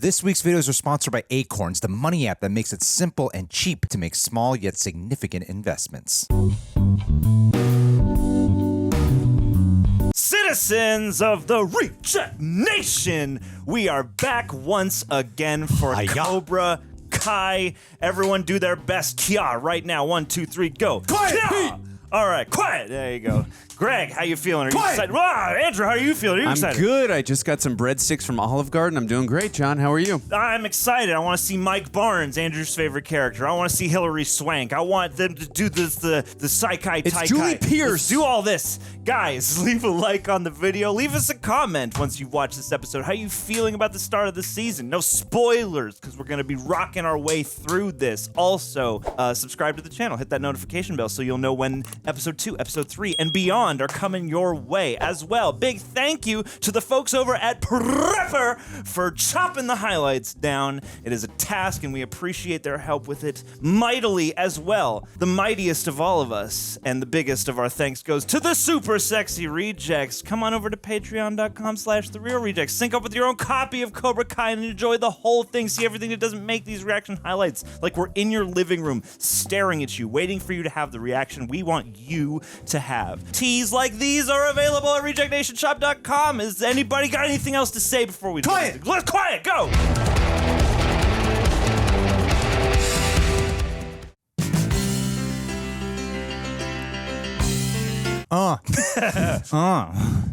This week's videos are sponsored by ACORNS, the money app that makes it simple and cheap to make small yet significant investments. Citizens of the Reject Nation, we are back once again for Cobra Kai. Everyone do their best Kia right now. 1, 2, 3, go. Quiet! All right, quiet. There you go. Greg, how you feeling? Are you excited? Wow, Andrew, how are you feeling? Are you excited? I'm good. I just got some breadsticks from Olive Garden. I'm doing great, John. How are you? I'm excited. I want to see Mike Barnes, Andrew's favorite character. I want to see Hilary Swank. I want them to do this, the Sekai Taikai. It's Julie Pierce. Let's do all this. Guys, leave a like on the video. Leave us a comment once you've watched this episode. How are you feeling about the start of the season? No spoilers, because we're going to be rocking our way through this. Also, subscribe to the channel. Hit that notification bell so you'll know when episode 2, episode 3, and beyond are coming your way as well. Big thank you to the folks over at Prepper for chopping the highlights down. It is a task and we appreciate their help with it mightily as well. The mightiest of all of us and the biggest of our thanks goes to the super sexy rejects. Come on over to patreon.com/therealrejects. Sync up with your own copy of Cobra Kai and enjoy the whole thing. See everything that doesn't make these reaction highlights. Like we're in your living room staring at you, waiting for you to have the reaction we want you to have. Teas like these are available at rejectnationshop.com. Is anybody got anything else to say before we Quiet! Let's quiet, go!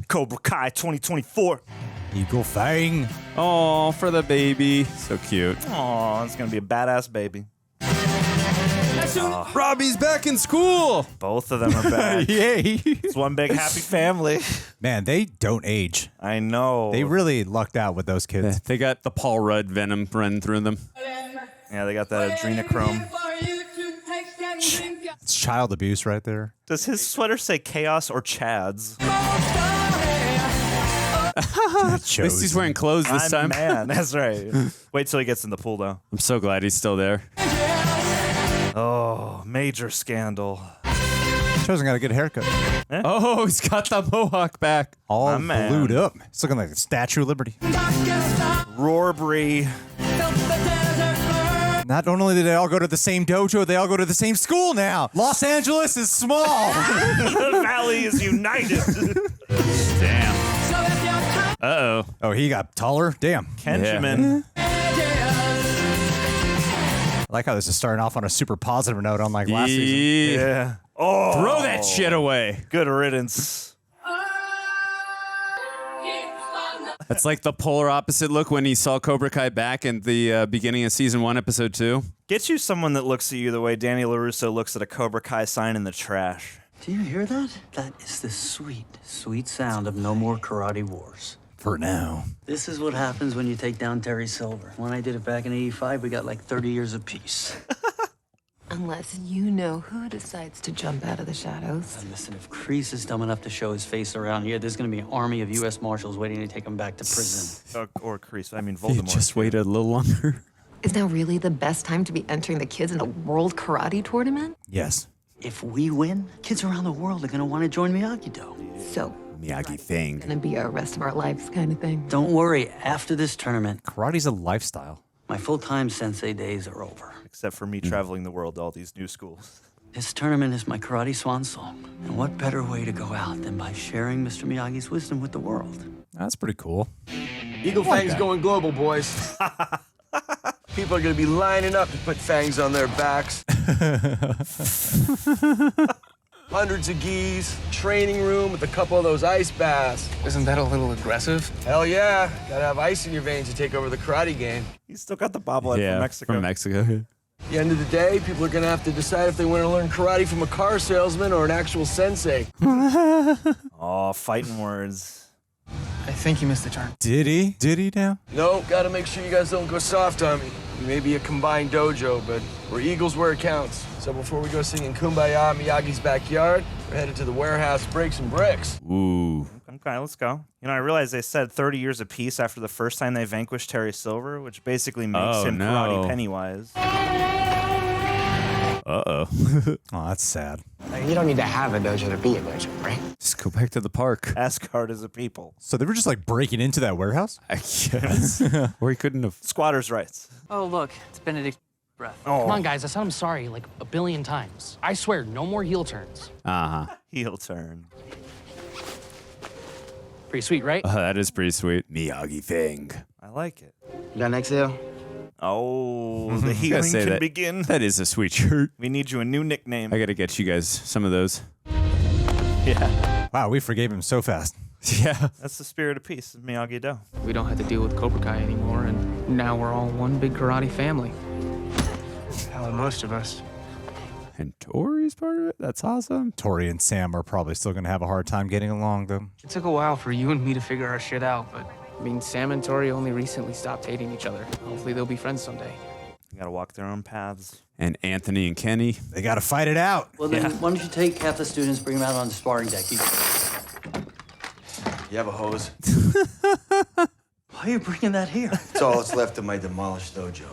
Cobra Kai 2024. Eagle Fang. Oh, for the baby. So cute. Oh, it's gonna be a badass baby. Robbie's back in school. Both of them are back. Yay. It's one big happy family. Man, they don't age. I know. They really lucked out with those kids. They got the Paul Rudd venom running through them. Yeah, they got that adrenochrome. It's child abuse right there. Does his sweater say chaos or Chads? At least he's wearing clothes this time. Man, that's right. Wait till he gets in the pool, though. I'm so glad he's still there. Oh, major scandal. Chozen got a good haircut. Oh, he's got the mohawk back. All man. glued up. It's looking like the Statue of Liberty. Roarbury. Not only did they all go to the same dojo, they all go to the same school now. Los Angeles is small. The valley is united. Damn. Uh-oh. Oh, he got taller? Damn. Benjamin. I like how this is starting off on a super positive note unlike last season. Yeah. Oh. Throw that shit away. Good riddance. That's like the polar opposite look when he saw Cobra Kai back in the beginning of season 1, episode 2. Get you someone that looks at you the way Danny LaRusso looks at a Cobra Kai sign in the trash. Do you hear that? That is the sweet, sweet sound of no more karate wars. For now. This is what happens when you take down Terry Silver. When I did it back in '85, we got like 30 years apiece. Unless you know who decides to jump out of the shadows. And listen, if Kreese is dumb enough to show his face around here, there's gonna be an army of U.S. Marshals waiting to take him back to prison. Or Kreese, I mean You Voldemort. just waited a little longer. Is now really the best time to be entering the kids in a world karate tournament? Yes. If we win, kids around the world are gonna want to join Miyagi Do. So, Miyagi thing. gonna be our rest of our lives kind of thing. Don't worry, after this tournament, Karate's a lifestyle. my full-time sensei days are over. Except for me traveling the world to all these new schools. This tournament is my karate swan song. And what better way to go out than by sharing Mr. Miyagi's wisdom with the world? That's pretty cool. Eagle Fang's going global, boys. People are gonna be lining up to put fangs on their backs. Hundreds of gis, training room with a couple of those ice baths. Isn't that a little aggressive? Hell yeah, gotta have ice in your veins to take over the karate game. He's still got the bobblehead Yeah, At from Mexico. the end of the day, people are gonna have to decide if they want to learn karate from a car salesman or an actual sensei. Oh, fighting words. I think you missed the turn. Did he? Did he now? No, gotta make sure you guys don't go soft on me. We may be a combined dojo, but we're Eagles where it counts. So before we go singing Kumbaya in Miyagi's backyard, we're headed to the warehouse to break some bricks. Ooh. Okay, let's go. You know, I realized they said 30 years apiece after the first time they vanquished Terry Silver, which basically makes him Karate Pennywise. Uh-oh. Oh, that's sad. You don't need to have a dojo to be a dojo, right? Just Go back to the park. Asgard is a people. So they were just like breaking into that warehouse? I guess. Or he couldn't have. Squatters' rights. Oh, look, it's Benedict breath. Oh. Come on, guys, I said I'm sorry like a billion times. I swear, no more heel turns. Uh-huh. Heel turn. Pretty sweet, right? That is pretty sweet. Miyagi Fang. I like it. You got an exhale? Oh, the Gotta healing say can that. begin. That is a sweet shirt. We need you a new nickname. I gotta get you guys some of those. Yeah. Wow, we forgave him so fast. Yeah. That's the spirit of peace of Miyagi Do. We don't have to deal with Cobra Kai anymore, and now we're all one big karate family. Hell, most of us. And Tori's part of it? That's awesome. Tori and Sam are probably still going to have a hard time getting along, though. It took a while for you and me to figure our shit out, but I mean, Sam and Tori only recently stopped hating each other. Hopefully they'll be friends someday. You gotta walk their own paths. And Anthony and Kenny. They got to fight it out. Well, then, why don't you take half the students, bring them out on the sparring deck? You have a hose? Why are you bringing that here? It's all that's left of my demolished dojo.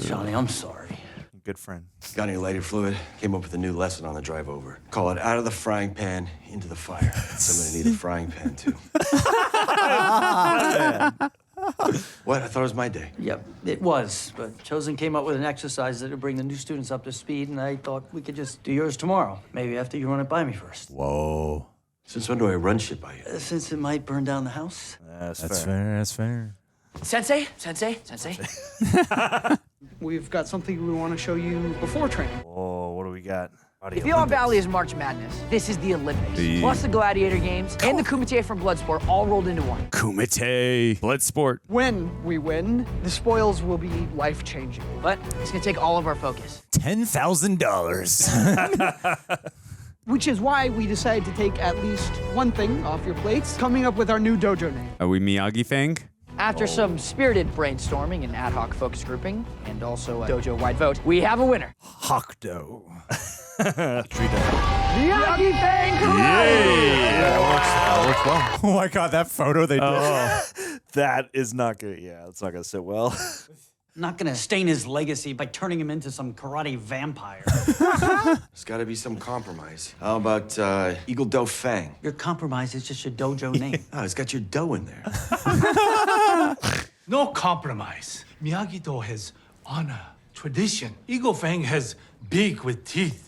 Johnny, I'm sorry. Good friend. Got any lighter fluid? Came up with a new lesson on the drive over. Call it out of the frying pan into the fire. So I'm gonna need a frying pan too. What? I thought it was my day. Yep, it was, but Chozen came up with an exercise that would bring the new students up to speed, and I thought we could just do yours tomorrow. Maybe after you run it by me first. Whoa. Since when do I run shit by you? Since it might burn down the house. That's That's fair. fair. That's fair. Sensei? We've got something we want to show you before training. Oh, what do we got? If the All Valley is March Madness, this is the Olympics. Plus the Gladiator Games and the Kumite from Bloodsport all rolled into one. Kumite. Bloodsport. When we win, the spoils will be life-changing. But it's gonna take all of our focus. $10,000. Which is why we decided to take at least one thing off your plates, coming up with our new dojo name. Are we Miyagi Fang? After some spirited brainstorming and ad hoc focus grouping, and also a dojo-wide vote, we have a winner. Hokuto. Miyagi Fang That works well. Oh my God, that photo they did. That is not good. Yeah, it's not gonna sit well. I'm not gonna stain his legacy by turning him into some karate vampire. There's gotta be some compromise. How about Eagle Do Fang? Your compromise is just your dojo name. Oh, it's got your dough in there. No compromise. Miyagi-Do has honor, tradition. Eagle Fang has big with teeth.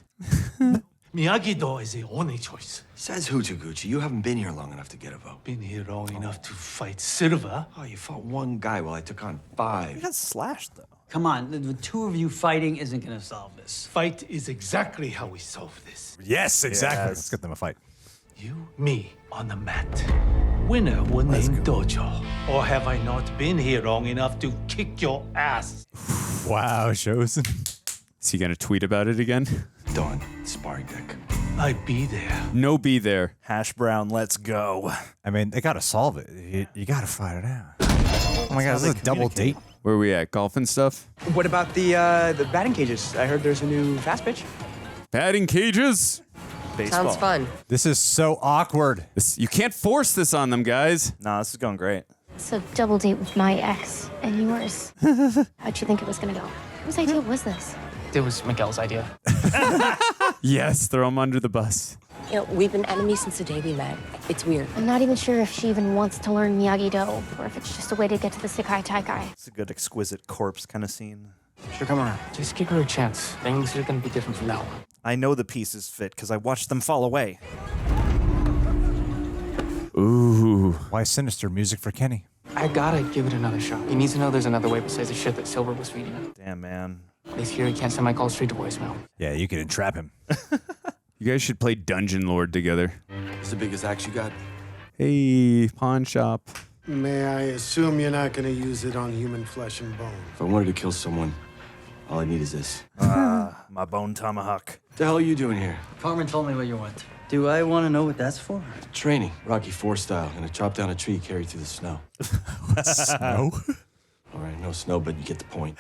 Miyagi-Do is the only choice. Says Toguchi, you haven't been here long enough to get a vote. Been here long enough to fight Silva. Oh, you fought one guy while I took on 5. You got slashed though. Come on, the two of you fighting isn't gonna solve this. Fight is exactly how we solve this. Yes, exactly. Yes. Let's get them a fight. You, me, on the mat. Winner will name dojo. Or have I not been here long enough to kick your ass? Wow, Chozen. Is he gonna tweet about it again? Done. Sparring deck. I be there. No, be there. Hash brown, let's go. I mean, they got to solve it. You got to fight it out. Oh my God, this is a double date. Where are we at? Golf and stuff? What about the batting cages? I heard there's a new fast pitch. Batting cages. Baseball. Sounds fun. This is so awkward. You can't force this on them, guys. Nah, this is going great. It's a double date with my ex and yours. How'd you think it was gonna go? Whose idea was this? It was Miguel's idea. Yes, throw them under the bus. You know, we've been enemies since the day we met. It's weird. I'm not even sure if she even wants to learn Miyagi Do, or if it's just a way to get to the Sekai Taikai. It's a good exquisite corpse kind of scene. Sure, come around. Just give her a chance. Things are gonna be different from now on. I know the pieces fit because I watched them fall away. Ooh. Why sinister music for Kenny? I gotta give it another shot. He needs to know there's another way besides the shit that Silver was feeding him. Damn, man. He's here, he can't send my calls straight to voicemail. Yeah, you can entrap him. You guys should play Dungeon Lord together. It's the biggest axe you got? Hey, pawn shop. May I assume you're not gonna use it on human flesh and bone? If I wanted to kill someone, all I need is this. My bone tomahawk. What the hell are you doing here? Carmen told me what you want. Do I want to know what that's for? Training. Rocky IV style. Gonna chop down a tree, carry through the snow. Snow? All right, no snow, but you get the point.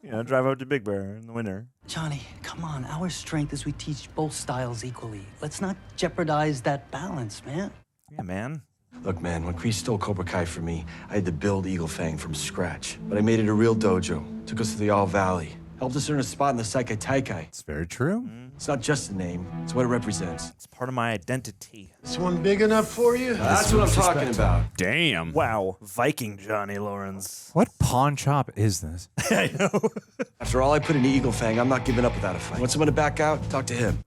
You know, drive up to Big Bear in the winter. Johnny, come on. Our strength is we teach both styles equally. Let's not jeopardize that balance, man. Yeah, man. Look, man, when Kreese stole Cobra Kai from me, I had to build Eagle Fang from scratch. But I made it a real dojo. Took us to the All Valley. Helped us earn a spot in the Sekai Taikai. It's very true. It's not just a name, it's what it represents. It's part of my identity. This one big enough for you? That's what I'm talking about. Damn. Wow, Viking Johnny Lawrence. What pawn shop is this? I know. After all I put into Eagle Fang, I'm not giving up without a fight. Want someone to back out? Talk to him.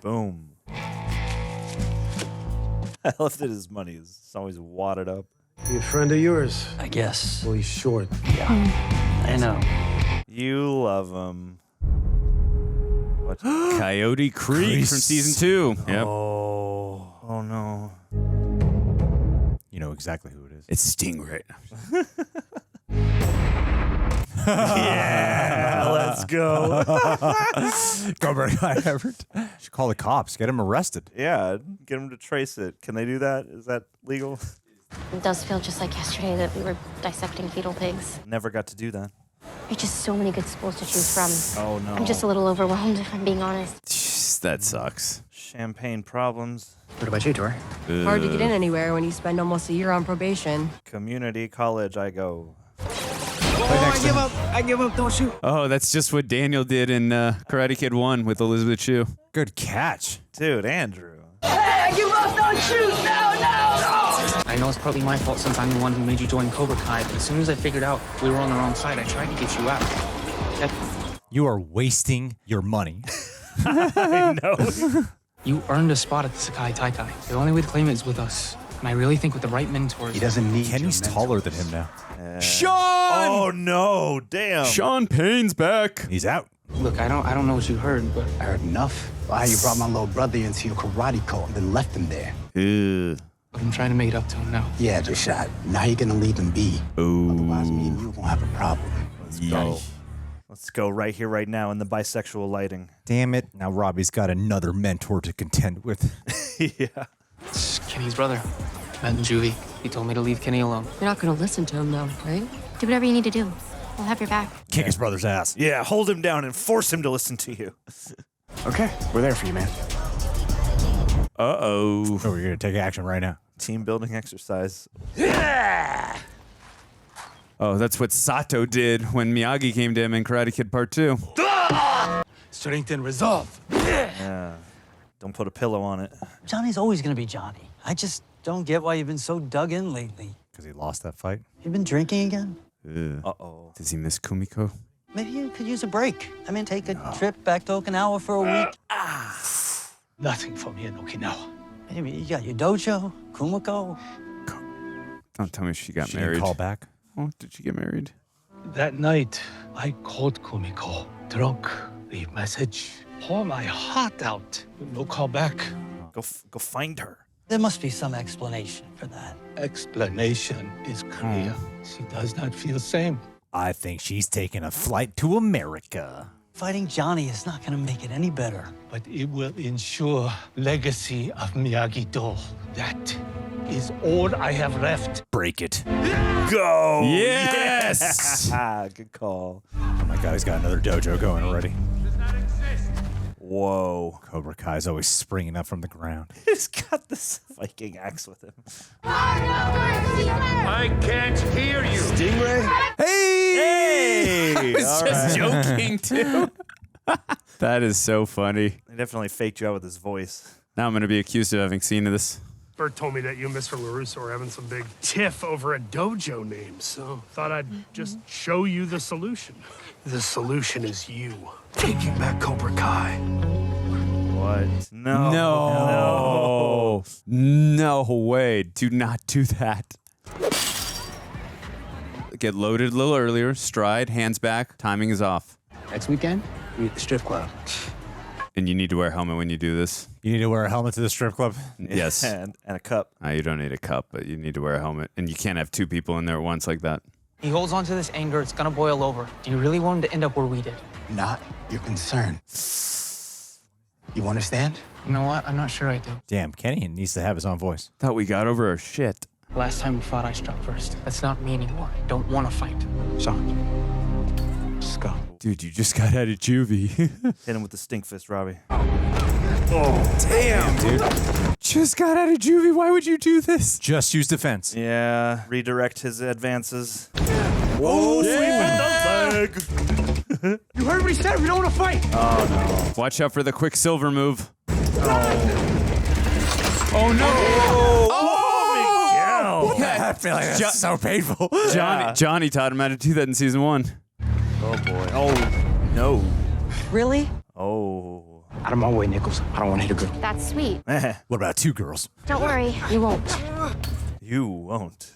Boom. I love that his money is always wadded up. He a friend of yours? I guess. Well, he's short. Yeah, I know. You love him. What? Coyote Creek from season 2. Yep. Oh no. You know exactly who it is. It's Stingray. Yeah, let's go. Cobra Kai effort. Should call the cops. Get him arrested. Yeah, get him to trace it. Can they do that? Is that legal? It does feel just like yesterday that we were dissecting fetal pigs. Never got to do that. There's just so many good schools to choose from. Oh no. I'm just a little overwhelmed, if I'm being honest. Jeez, that sucks. Champagne problems. What about you, Tori? Hard to get in anywhere when you spend almost a year on probation. Community college I go. I give up, don't shoot. Oh, that's just what Daniel did in Karate Kid 1 with Elizabeth Shue. Good catch. Dude, Andrew. Hey, I give up, don't shoot, no! I know it's partly my fault since I'm the one who made you join Cobra Kai, but as soon as I figured out we were on the wrong side, I tried to get you out. You are wasting your money. I know. You earned a spot at the Sekai Taikai. The only way to claim it is with us. And I really think with the right mentors... He doesn't need Kenny's taller than him now. Sean! Oh no, damn. Sean Payne's back. He's out. Look, I don't know what you heard, but... I heard enough. Why you brought my little brother into your karate cult and then left him there? But I'm trying to make it up to him now. Yeah, just shot. Now you're gonna leave him be. Otherwise, me and you are gonna have a problem. Let's go. Let's go right here, right now in the bisexual lighting. Damn it. Now Robbie's got another mentor to contend with. Yeah. It's Kenny's brother. Met in juvie. He told me to leave Kenny alone. You're not gonna listen to him, though, right? Do whatever you need to do. We'll have your back. Kick his brother's ass. Yeah, hold him down and force him to listen to you. Okay, we're there for you, man. Uh-oh. Oh, we're going to take action right now. Team building exercise. Oh, that's what Sato did when Miyagi came to him in Karate Kid Part 2. Strength and resolve. Yeah. Don't put a pillow on it. Johnny's always gonna be Johnny. I just don't get why you've been so dug in lately. Because he lost that fight. You've been drinking again? Uh-oh. Does he miss Kumiko? Maybe you could use a break. I mean, take a trip back to Okinawa for a week. Nothing for me in Okinawa. Maybe you got your dojo, Kumiko. Don't tell me she got She married. didn't call back. Oh, did she get married? That night, I called Kumiko. Drunk. Leave message. Pour my heart out. No call back. Go find her. There must be some explanation for that. Explanation is clear. She does not feel same. I think she's taking a flight to America. Fighting Johnny is not going to make it any better. But it will ensure legacy of Miyagi Do. That is all I have left. Break it. Go! Yes! Yeah. Good call. Oh my God, he's got another dojo going already. Whoa. Cobra Kai's always springing up from the ground. He's got this Viking axe with him. I can't hear you. Stingray? Hey! I was just joking, too. That is so funny. He definitely faked you out with his voice. Now I'm going to be accused of having seen this. Bert told me that you and Mr. LaRusso were having some big tiff over a dojo name, so thought I'd just show you the solution. The solution is you. Taking back Cobra Kai. What? No. No. No way. Do not do that. Get loaded a little earlier. Stride, hands back. Timing is off. Next weekend, we at the strip club. And you need to wear a helmet when you do this. You need to wear a helmet to the strip club? Yes. And a cup. You don't need a cup, but you need to wear a helmet. And you can't have two people in there at once like that. He holds on to this anger, it's gonna boil over. Do you really want him to end up where we did? Not your concern. You understand? You know what? I'm not sure I do. Damn, Kenny needs to have his own voice. Thought we got over our shit. Last time we fought, I struck first. That's not me anymore. I don't want to fight. Sean, let's go. Dude, you just got out of juvie. Hit him with the stink fist, Robbie. Oh, damn, dude. Just got out of juvie. Why would you do this? Just use defense. Yeah, redirect his advances. Whoa, yeah. sweep in the leg. You Everybody stand up. We don't want to fight. Oh, no. Watch out for the Quicksilver move. Oh, no. I feel like that's so painful. Johnny taught him how to do that in season 1. Oh, boy. Oh, no. Really? Oh. Out of my way, Nichols. I don't want to hit a girl. That's sweet. What about 2 girls? Don't worry, you won't. You won't.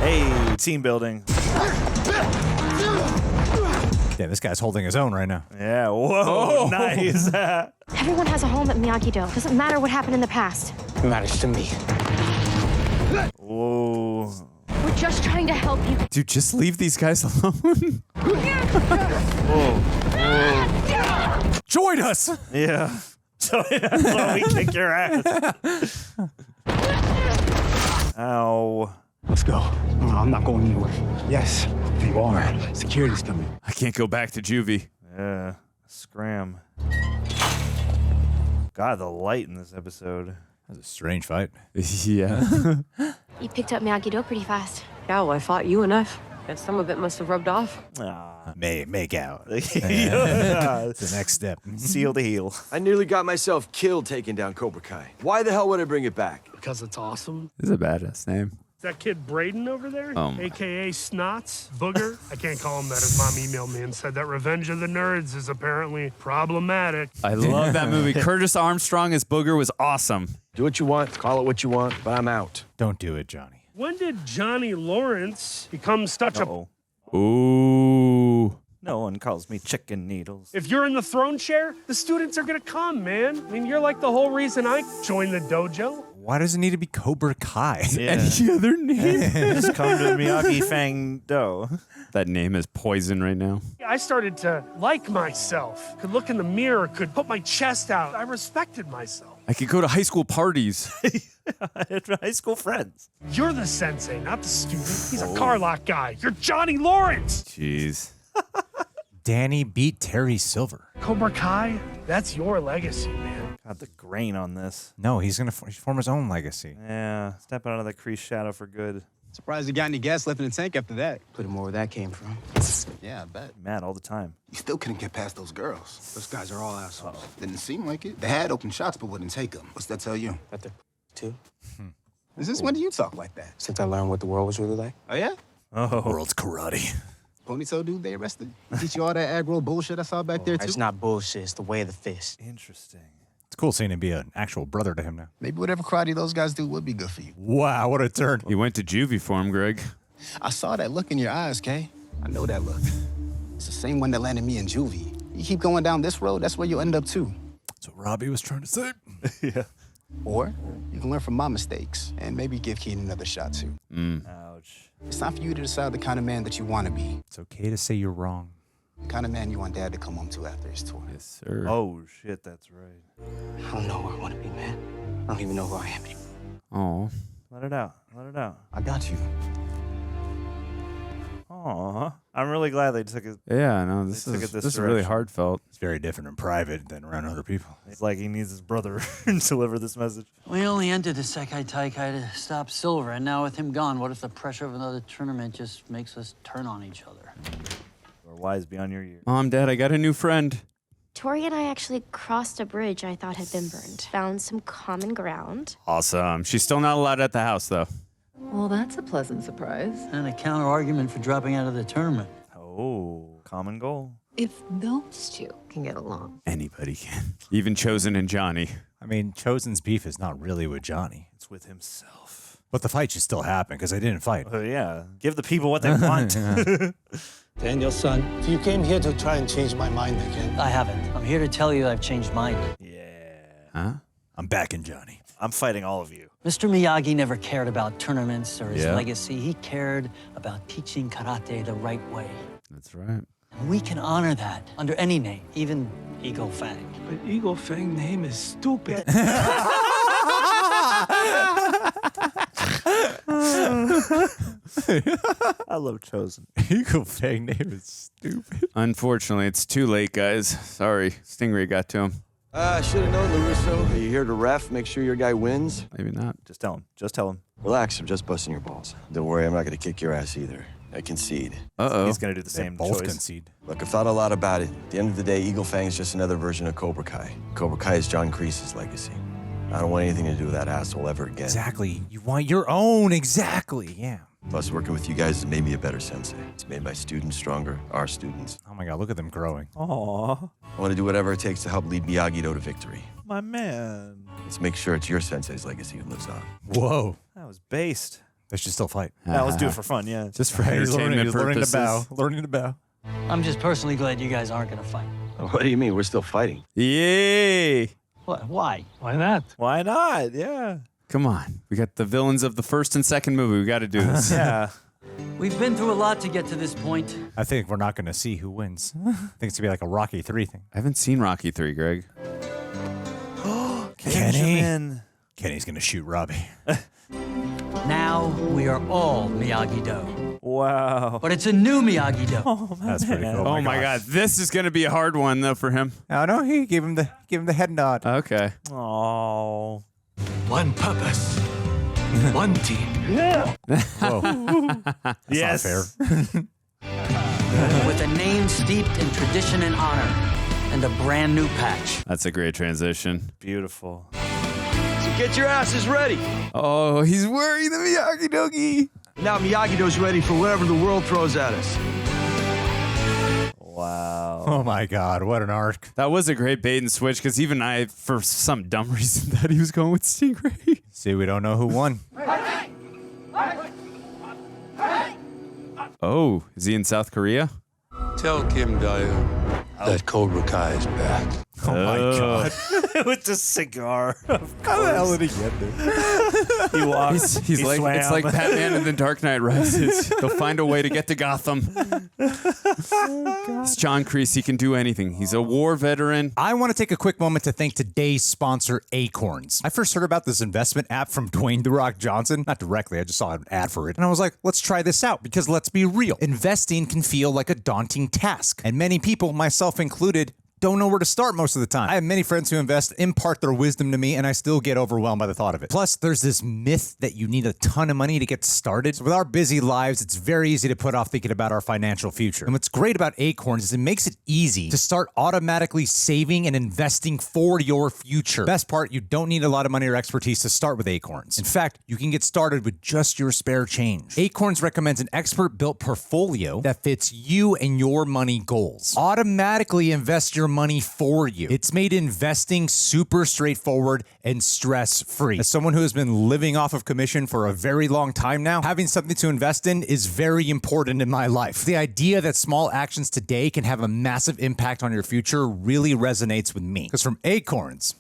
Hey, team building. Yeah, this guy's holding his own right now. Yeah, whoa, nice. Everyone has a home at Miyagi Do. Doesn't matter what happened in the past. It matters to me. Whoa. We're just trying to help you. Dude, just leave these guys alone. Whoa. Join us! Yeah. So that's why we kick your ass. Ow. Let's go. No, I'm not going anywhere. Yes, you are. Security's coming. I can't go back to juvie. Yeah. Scram. God, the light in this episode. That was a strange fight. Yeah. You picked up Miyagi Do pretty fast. Yeah, well, I fought you enough. And some of it must have rubbed off. Make out. Yeah. It's the next step. Seal the heel. I nearly got myself killed taking down Cobra Kai. Why the hell would I bring it back? Because it's awesome. This is a badass name. Is that kid Braden over there? Oh, AKA Snots? Booger? I can't call him that. His mom emailed me and said that Revenge of the Nerds is apparently problematic. I love that movie. Curtis Armstrong as Booger was awesome. Do what you want, call it what you want, but I'm out. Don't do it, Johnny. When did Johnny Lawrence become such a... Ooh. No one calls me chicken needles. If you're in the throne chair, the students are gonna come, man. I mean, you're like the whole reason I joined the dojo. Why does it need to be Cobra Kai? Yeah. Any other name? Just come to Miyagi Fang Do. That name is poison right now. I started to like myself. Could look in the mirror, could put my chest out. I respected myself. I could go to high school parties. I had high school friends. You're the sensei, not the student. He's a car lot guy. You're Johnny Lawrence. Jeez. Danny beat Terry Silver. Cobra Kai, that's your legacy, man. God, the grain on this. No, he's going to form his own legacy. Yeah, step out of that Kreese shadow for good. Surprised you got any gas left in the tank after that. Plenty more where that came from. Yeah, I bet. Mad all the time. You still couldn't get past those girls. Those guys are all assholes. Didn't seem like it. They had open shots but wouldn't take them. What's that tell you? That they're too. Since when do you talk like that? Since I learned what the world was really like. Oh, yeah? Oh. World's karate. Ponytail dude they arrested. Teach you all that aggro bullshit I saw back there, too? It's not bullshit. It's the way of the fist. Interesting. It's cool seeing him be an actual brother to him now. Maybe whatever karate those guys do would be good for you. Wow, what a turn. You went to juvie for him, Greg. I saw that look in your eyes, Kay. I know that look. It's the same one that landed me in juvie. You keep going down this road, that's where you'll end up, too. That's what Robbie was trying to say. Yeah. Or you can learn from my mistakes and maybe give Keene another shot, too. Ouch. It's time for you to decide the kind of man that you want to be. It's okay to say you're wrong. The kind of man you want Dad to come home to after his tour. Yes, sir. Oh, shit, that's right. I don't know where I want to be, man. I don't even know who I am anymore. Oh. Let it out. Let it out. I got you. Aw. I'm really glad they took it. Yeah, no, this took it is this this is really direction. heartfelt. It's very different in private than around other people. It's like he needs his brother to deliver this message. We only entered the Sekai Taikai to stop Silver, and now with him gone, what if the pressure of another tournament just makes us turn on each other? Or wise beyond your years. Mom, Dad, I got a new friend. Tori and I actually crossed a bridge I thought had been burned. Found some common ground. Awesome. She's still not allowed at the house, though. Well, that's a pleasant surprise. And a counter argument for dropping out of the tournament. Oh, common goal. If those two can get along. Anybody can. Even Chozen and Johnny. I mean, Chozen's beef is not really with Johnny. It's with himself. But the fight should still happen because they didn't fight. Oh, yeah. Give the people what they want. Daniel, son, you came here to try and change my mind again. I haven't. I'm here to tell you I've changed mine. Huh? I'm backing Johnny. I'm fighting all of you. Mr. Miyagi never cared about tournaments or his Yeah. legacy. He cared about teaching karate the right way. That's right. And we can honor that under any name, even Eagle Fang. But Eagle Fang name is stupid. I love Chozen. Eagle Fang name is stupid. Unfortunately, it's too late, guys. Sorry. Stingray got to him. I should have known, LaRusso. Are you here to ref, make sure your guy wins? Maybe not. Just tell him. Just tell him. Relax, I'm just busting your balls. Don't worry, I'm not gonna kick your ass either. I concede. Uh-oh. He's going to do the same both choice. concede. Look, I've thought a lot about it. At the end of the day, Eagle Fang is just another version of Cobra Kai. Cobra Kai is John Kreese's legacy. I don't want anything to do with that asshole ever again. Exactly. You want your own. Exactly. Yeah. Plus, working with you guys has made me a better sensei. It's made my students stronger, our students. Oh my God, look at them growing. Aww. I want to do whatever it takes to help lead Miyagi Do to victory. My man. Let's make sure it's your sensei's legacy who lives on. Whoa. That was based. They should still fight. Now let's do it for fun, yeah. Just for entertainment purposes. Learning to bow. I'm just personally glad you guys aren't gonna fight. What do you mean? We're still fighting. Yay! What? Why? Why not? Why not? Yeah. Come on. We got the villains of the first and second movie. We got to do this. Yeah. We've been through a lot to get to this point. I think we're not going to see who wins. I think it's going to be like a Rocky 3 thing. I haven't seen Rocky 3, Greg. Kenny. Kenny's going to shoot Robby. Now we are all Miyagi Do. Wow. But it's a new Miyagi Do. Oh, That's pretty cool. Oh my God. This is going to be a hard one, though, for him. Oh, no, he gave him the head nod. Okay. Oh. One purpose. One team. Yeah. Whoa. That's Yes. not fair. With a name steeped in tradition and honor, and a brand new patch. That's a great transition. Beautiful. So get your asses ready. Oh, he's wearing the Miyagi Dogi. Now Miyagi Do's ready for whatever the world throws at us. Wow. Oh my God, what an arc. That was a great bait and switch because even I, for some dumb reason, thought he was going with Stingray. See, we don't know who won. Oh, is he in South Korea? Tell Kim Dae that Cobra Kai is back. Oh my God. With the cigar. How the hell did he get there? He walks. He's he like swam. it's like Batman and the Dark Knight Rises. They'll find a way to get to Gotham. It's John Kreese. He can do anything. He's a war veteran. I want to take a quick moment to thank today's sponsor, ACORNS. I first heard about this investment app from Dwayne "The Rock" Johnson. Not directly, I just saw an ad for it. And I was like, let's try this out because let's be real. Investing can feel like a daunting task. And many people, myself included, don't know where to start most of the time. I have many friends who invest, impart their wisdom to me, and I still get overwhelmed by the thought of it. Plus, there's this myth that you need a ton of money to get started. So with our busy lives, it's very easy to put off thinking about our financial future. And what's great about ACORNS is it makes it easy to start automatically saving and investing for your future. Best part, you don't need a lot of money or expertise to start with ACORNS. In fact, you can get started with just your spare change. ACORNS recommends an expert-built portfolio that fits you and your money goals. Automatically invest your money for you. It's made investing super straightforward and stress-free. As someone who has been living off of commission for a very long time now, having something to invest in is very important in my life. The idea that small actions today can have a massive impact on your future really resonates with me. Because from ACORNS,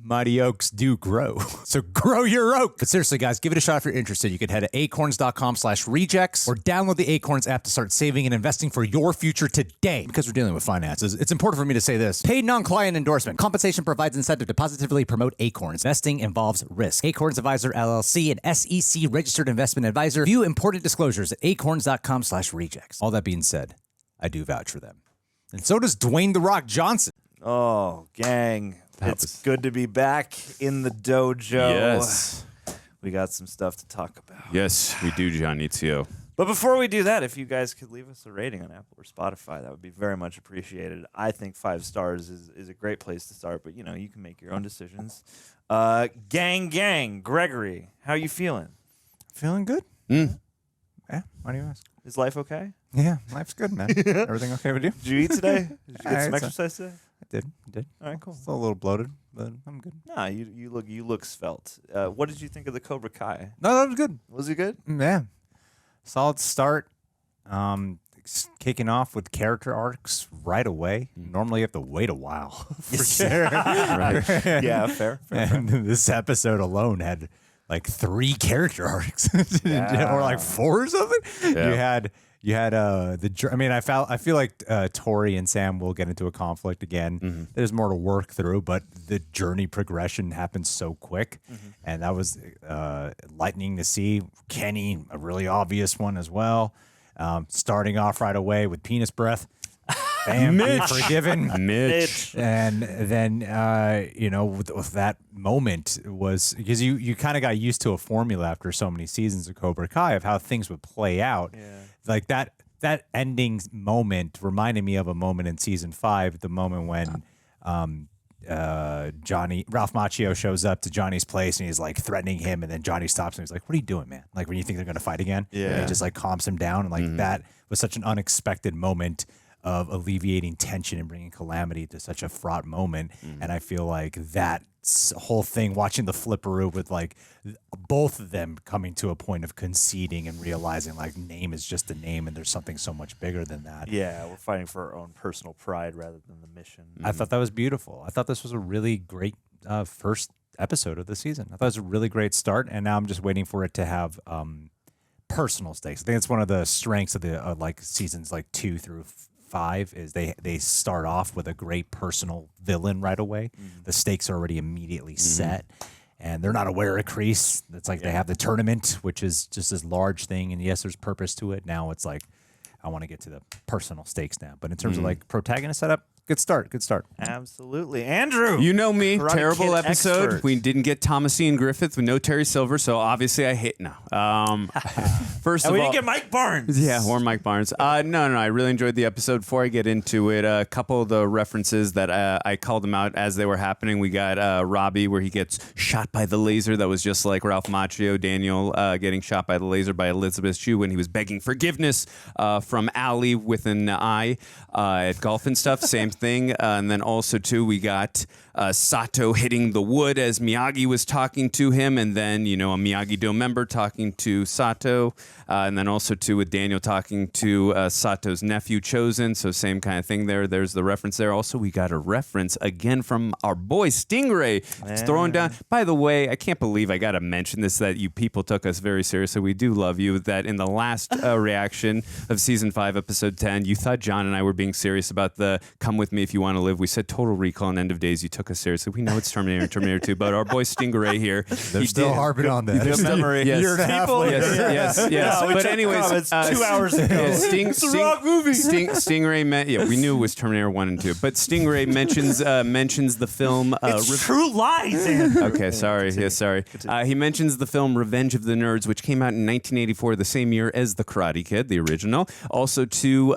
mighty oaks do grow. So grow your oak. But seriously, guys, give it a shot if you're interested. You can head to acorns.com/rejects or download the ACORNS app to start saving and investing for your future today. Because we're dealing with finances, it's important for me to say this. Paid non-client endorsement. Compensation provides incentive to positively promote ACORNS. Investing involves risk. ACORNS Advisor LLC, an SEC registered investment advisor. View important disclosures at acorns.com/rejects. All that being said, I do vouch for them. And so does Dwayne "The Rock" Johnson. Oh, gang. It's good to be back in the dojo. Yes. We got some stuff to talk about. Yes, we do, John Itzio. But before we do that, if you guys could leave us a rating on Apple or Spotify, that would be very much appreciated. I think 5 stars is a great place to start, but, you know, you can make your own decisions. Gang, Gregory, how you feeling? Feeling good. Yeah, why do you ask? Is life okay? Yeah, life's good, man. Everything okay with you? Did you eat today? Did you get some It's exercise today? I did. All right, cool. Still a little bloated, but I'm good. Nah, you look svelte. What did you think of the Cobra Kai? No, that was good. Was it good? Yeah. Solid start. Kicking off with character arcs right away. Normally you have to wait a while for sure. Right. Yeah, fair. And this episode alone had like 3 character arcs or like 4 or something. Yeah. You had I mean, I feel like Tori and Sam will get into a conflict again. Mm-hmm. There's more to work through, but the journey progression happens so quick, and that was lightning to see. Kenny, a really obvious one as well. Starting off right away with penis breath. Bam, be forgiven. Mitch. And then, with that moment was because you kind of got used to a formula after so many seasons of Cobra Kai of how things would play out. Yeah. Like that ending moment reminded me of a moment in season 5, the moment when Ralph Macchio shows up to Johnny's place and he's like threatening him, and then Johnny stops him. He's like, "What are you doing, man? Like when you think they're gonna fight again?" Yeah. And he just like calms him down, and like that was such an unexpected moment of alleviating tension and bringing calamity to such a fraught moment. And I feel like that whole thing, watching the flipperoo with like both of them coming to a point of conceding and realizing like name is just a name and there's something so much bigger than that. Yeah, we're fighting for our own personal pride rather than the mission. I thought that was beautiful. I thought this was a really great first episode of the season. I thought it was a really great start, and now I'm just waiting for it to have personal stakes. I think it's one of the strengths of the like seasons like 2 through 5 is they start off with a great personal villain right away. The stakes are already immediately set, and they're not aware of Kreese. It's like they have the tournament, which is just this large thing, and yes, there's purpose to it. Now it's like I want to get to the personal stakes now. But in terms of like protagonist setup, good start. Absolutely. Andrew. You know me, Karate terrible Kid episode. expert. We didn't get Thomasine Griffith with no Terry Silver, so obviously I hate now. First And of we all, didn't get Mike Barnes. Yeah, or Mike Barnes. No, I really enjoyed the episode. Before I get into it, a couple of the references that I called them out as they were happening. We got Robby, where he gets shot by the laser. That was just like Ralph Macchio, Daniel getting shot by the laser by Elizabeth Shue when he was begging forgiveness from Allie with an eye at golf and stuff. Same thing. And then also, too, we got Sato hitting the wood as Miyagi was talking to him, and then, a Miyagi Do member talking to Sato, and then also, too, with Daniel talking to Sato's nephew, Chozen, so same kind of thing there. There's the reference there. Also, we got a reference, again, from our boy Stingray. It's throwing down. By the way, I can't believe I got to mention this, that you people took us very seriously. We do love you. That in the last reaction of Season 5, Episode 10, you thought John and I were being serious about the Come With Me If You Want to Live. We said Total Recall and End of Days. You took us seriously. We know it's Terminator, Terminator 2, but our boy Stingray here. They're still harping on that. Yes. Year and a half later. Yes. No, we But took anyways, comments 2 hours ago. It's a rock movie. Stingray, we knew it was Terminator 1 and 2, but Stingray mentions the film. It's True Lies, Andrew. Okay, sorry. Yeah, sorry. He mentions the film Revenge of the Nerds, which came out in 1984, the same year as The Karate Kid, the original. Also, too,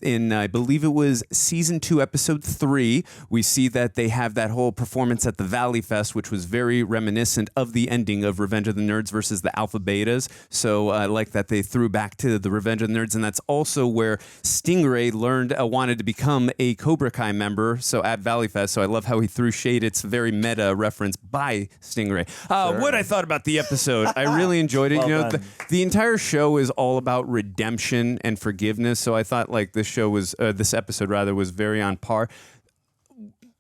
in, I believe it was Season 2, Episode 3, we see that they have that whole performance at the Valley Fest, which was very reminiscent of the ending of Revenge of the Nerds versus the Alpha Betas. So I like that they threw back to the Revenge of the Nerds, and that's also where Stingray wanted to become a Cobra Kai member, so at Valley Fest. So I love how he threw shade. It's a very meta reference by Stingray. What I thought about the episode, I really enjoyed it. Well the entire show is all about redemption and forgiveness, so I thought like this episode was very on par.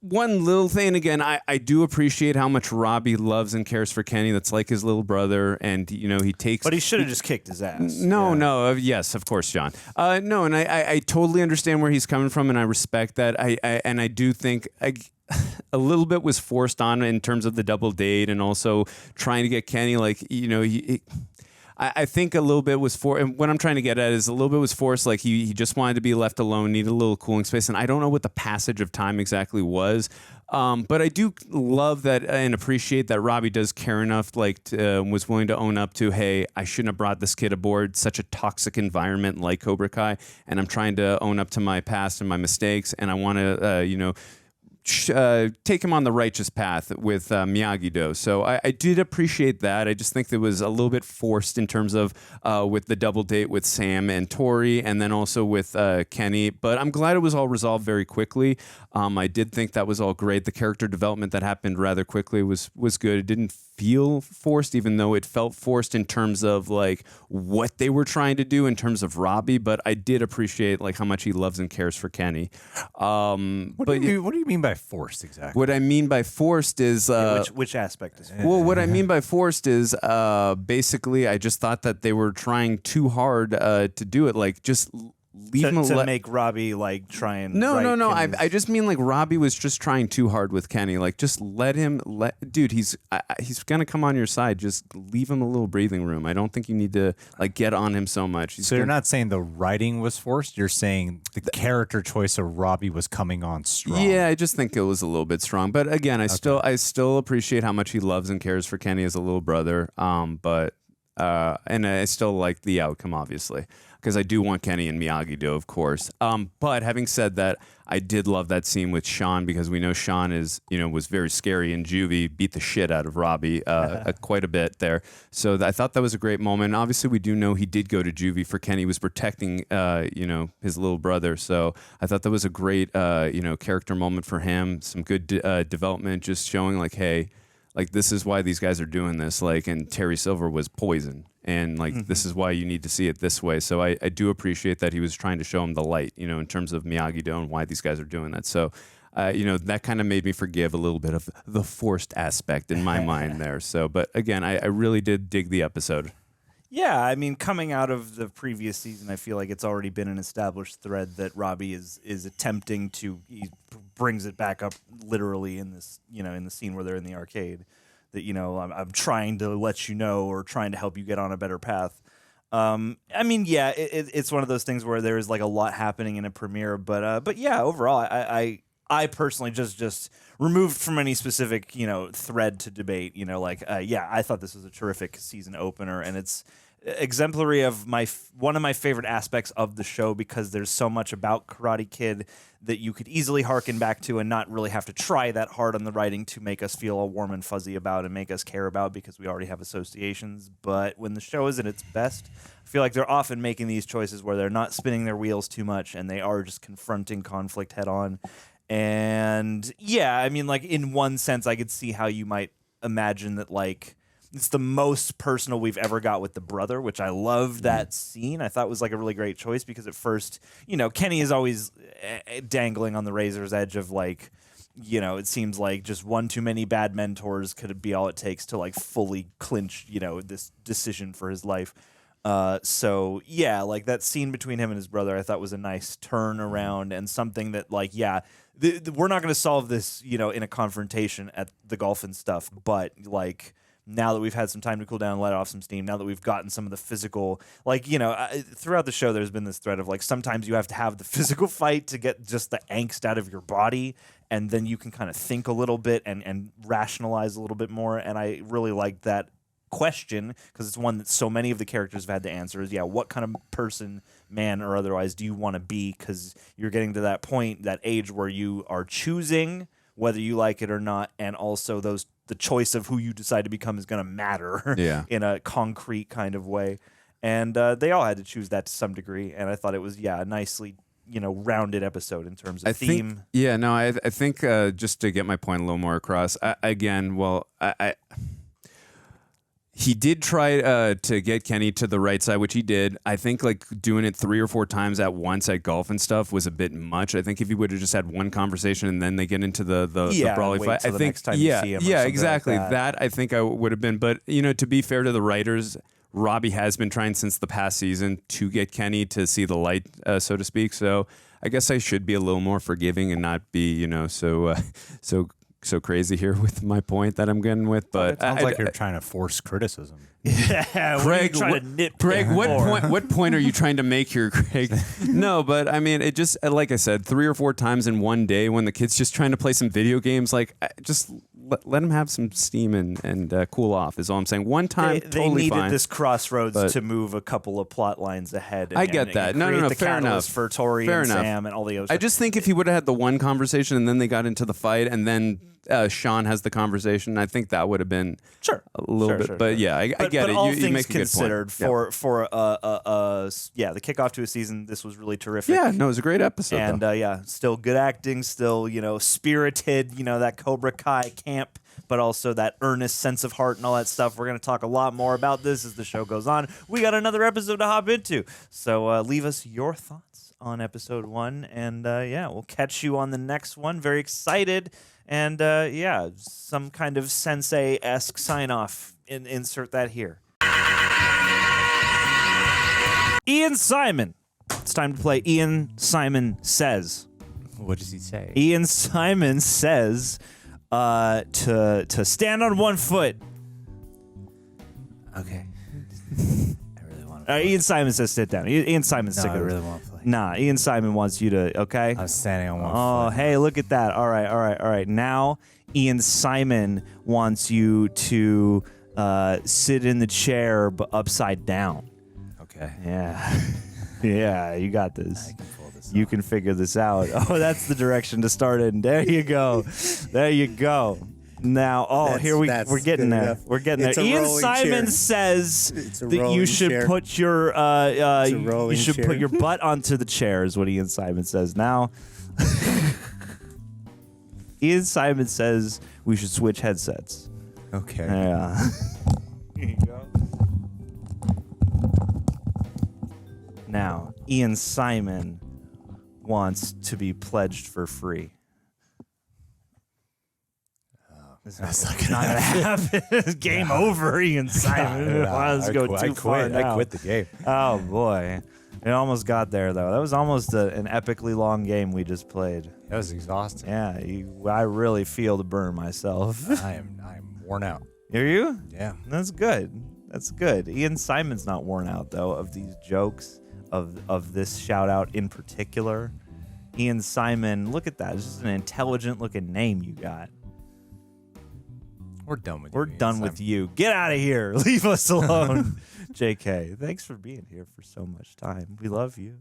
One little thing, again, I do appreciate how much Robby loves and cares for Kenny. That's like his little brother, and he takes. But he should have just kicked his ass. No, yes, of course, John. No, and I totally understand where he's coming from, and I respect that. I do think a little bit was forced on in terms of the double date, and also trying to get Kenny, I think a little bit was and what I'm trying to get at is a little bit was forced. Like he just wanted to be left alone, needed a little cooling space, and I don't know what the passage of time exactly was. But I do love that and appreciate that Robby does care enough, was willing to own up to, hey, I shouldn't have brought this kid aboard such a toxic environment like Cobra Kai, and I'm trying to own up to my past and my mistakes, and I want to, take him on the righteous path with Miyagi Do. So I did appreciate that. I just think it was a little bit forced in terms of with the double date with Sam and Tori, and then also with Kenny. But I'm glad it was all resolved very quickly. I did think that was all great. The character development that happened rather quickly was good. It didn't feel forced, even though it felt forced in terms of like what they were trying to do in terms of Robby. But I did appreciate like how much he loves and cares for Kenny. What do you mean by forced exactly? What I mean by forced is which aspect is forced? Well, what I mean by forced is basically I just thought that they were trying too hard to do it. Like just leave him to make Robby like try and no. Kenny's... I just mean like Robby was just trying too hard with Kenny. Like just let him dude. He's gonna come on your side. Just leave him a little breathing room. I don't think you need to like get on him so much. So you're not saying the writing was forced. You're saying the character choice of Robby was coming on strong. Yeah, I just think it was a little bit strong. But again, I still appreciate how much he loves and cares for Kenny as a little brother. But I still like the outcome, obviously, because I do want Kenny and Miyagi Do, of course. But having said that, I did love that scene with Sean, because we know Sean was very scary in juvie, beat the shit out of Robby quite a bit there. So I thought that was a great moment. And obviously, we do know he did go to juvie for Kenny. He was protecting, his little brother. So I thought that was a great, character moment for him. Some good development, just showing like, hey, like this is why these guys are doing this. Like, and Terry Silver was poison. And like this is why you need to see it this way. So I do appreciate that he was trying to show him the light, in terms of Miyagi Do and why these guys are doing that. So, that kind of made me forgive a little bit of the forced aspect in my mind there. So, but again, I really did dig the episode. Yeah, I mean, coming out of the previous season, I feel like it's already been an established thread that Robby is attempting to. He brings it back up literally in this, in the scene where they're in the arcade. That I'm trying to let you know, or trying to help you get on a better path. I mean, yeah, it's one of those things where there is like a lot happening in a premiere, but yeah, overall, I personally just removed from any specific thread to debate. I thought this was a terrific season opener, and it's exemplary of one of my favorite aspects of the show, because there's so much about Karate Kid that you could easily harken back to and not really have to try that hard on the writing to make us feel all warm and fuzzy about and make us care about, because we already have associations. But when the show is at its best, I feel like they're often making these choices where they're not spinning their wheels too much and they are just confronting conflict head on. And yeah, I mean, like in one sense, I could see how you might imagine that like it's the most personal we've ever got with the brother, which I love that scene. I thought was like a really great choice, because at first, Kenny is always dangling on the razor's edge of like, it seems like just one too many bad mentors could be all it takes to like fully clinch, this decision for his life. So yeah, like that scene between him and his brother, I thought was a nice turnaround, and something that like, yeah, we're not going to solve this, in a confrontation at the golf and stuff, but like, now that we've had some time to cool down and let off some steam, now that we've gotten some of the physical, like, throughout the show, there's been this thread of like, sometimes you have to have the physical fight to get just the angst out of your body, and then you can kind of think a little bit and rationalize a little bit more. And I really like that question, because it's one that so many of the characters have had to answer, is, yeah, what kind of person, man or otherwise, do you want to be? Because you're getting to that point, that age where you are choosing whether you like it or not, and also the choice of who you decide to become is going to matter in a concrete kind of way. And they all had to choose that to some degree, and I thought it was, a nicely, rounded episode in terms of theme. I think just to get my point a little more across, he did try to get Kenny to the right side, which he did. I think like doing it 3 or 4 times at once at golf and stuff was a bit much. I think if you would have just had one conversation and then they get into the brawly fight, I think next time you see him exactly like that. I think I would have been. But to be fair to the writers, Robby has been trying since the past season to get Kenny to see the light, so to speak. So I guess I should be a little more forgiving and not be so crazy here with my point that I'm getting with, but it sounds like you're trying to force criticism. Yeah, Greg, what point are you trying to make here, Greg? No, but I mean, it just, like I said, 3 or 4 times in one day when the kid's just trying to play some video games, like just let him have some steam and cool off is all I'm saying. One time, they needed this crossroads to move a couple of plot lines ahead. I get that. No, fair enough. For Tori and Sam and all the other stuff. I just think if he would have had the one conversation and then they got into the fight and then Sean has the conversation, I think that would have been a little bit. But yeah, I get it. All you things make a considered, good point. for the kickoff to a season, this was really terrific. Yeah, no, it was a great episode. And still good acting, still spirited, that Cobra Kai camp, but also that earnest sense of heart and all that stuff. We're going to talk a lot more about this as the show goes on. We got another episode to hop into, so leave us your thoughts on episode 1, and we'll catch you on the next one. Very excited. And some kind of sensei-esque sign-off. Insert that here. Ian Simon, It's time to play Ian Simon Says. What does he say? Ian Simon says to stand on one foot. Okay. Ian Simon says sit down. Ian Simon's sick of it. I really want to play. Nah, Ian Simon wants you to, okay? I'm standing on one foot. Oh, hey, look at that. All right. Now, Ian Simon wants you to sit in the chair, but upside down. Okay. Yeah. Yeah, you got this. I can pull this You can figure this out. Oh, that's the direction to start in. There you go. There you go. Now, here we're getting there. enough. We're getting It's there. a Ian rolling Simon chair. says It's a that you rolling should chair. put your It's a you rolling should chair. put your butt onto the chair is what Ian Simon says. Now, Ian Simon says we should switch headsets. Okay. Yeah. Here you go. Now, Ian Simon wants to be pledged for free. That's not gonna happen. Game over, Ian Simon. Let's go too far now. I quit the game. Oh boy, it almost got there though. That was almost an epically long game we just played. That was exhausting. Yeah, I really feel the burn myself. I'm worn out. Are you? Yeah. That's good. That's good. Ian Simon's not worn out though of these jokes of this shout out in particular. Ian Simon, look at that. It's just an intelligent looking name you got. We're done with you. We're done with you. Get out of here. Leave us alone. JK, thanks for being here for so much time. We love you.